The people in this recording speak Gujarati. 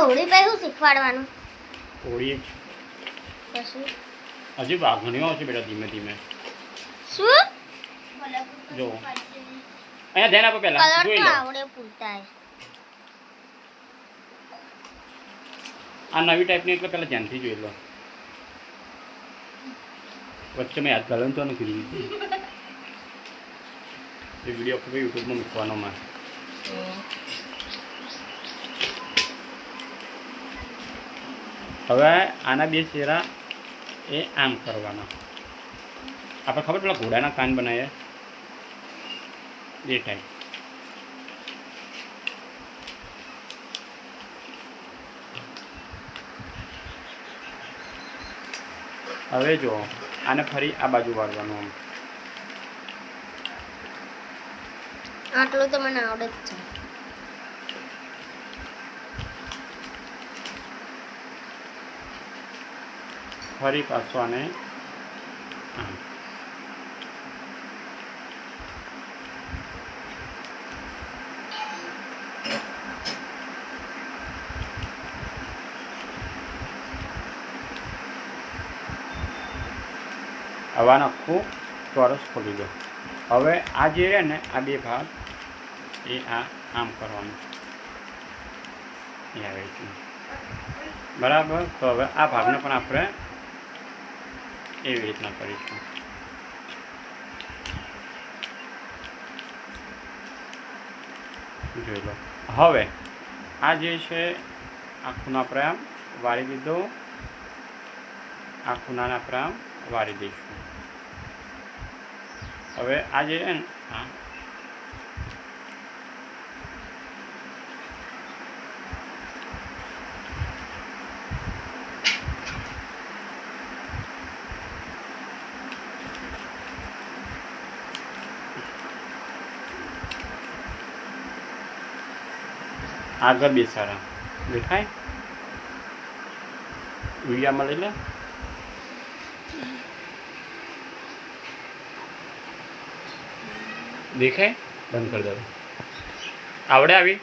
હોળી પછી શું શીખવાડવાનું? હોળી પછી હજી વાઘણીઓ આવશે બેટા ધીમે ધીમે. શું? જો અહીંયા ધ્યાન આપો પહેલા કલર જોઈ તો લો. આવડે પૂરતા હે. આ નવી ટાઈપની એટલે પહેલા ધ્યાનથી જોઈ લો. વચ્ચે મેં હાથ ઘાલવાનું તો નથી કીધું. એ વિડીયો આપણે યુટ્યુબમાં મૂકવાનો માં. હવે આના બે ચહેરા એ આમ કરવાના. આપણે ખબર પેલા ઘોડાના કાન બનાવ્યા એ ટાઈપ. હવે જો આને ફરી આ બાજુ વાળવાનું આમ. આટલું તો મને આવડે જ છે. ફરી પાછું આને આમ. હવે આખું ચોરસ ખોલી દો. હવે આ જે રહે ને આ બે ભાગ એ આ આમ કરવાનું એ આવે છે બરાબર. તો હવે આ ભાગને પણ આપણે એવી રીતના કરીશું. જોઈ લો. હવે આ જે છે આ ખૂણા આપણે આમ વાળી દીધો. આ ખૂણાને આપણે આમ વાળી દઈશું. હવે આ જે છે ને આ આગળ બેસાડા દેખાય વિડીયામાં લઈ લે. દેખાય બંધ કરી દો. આવડે આવી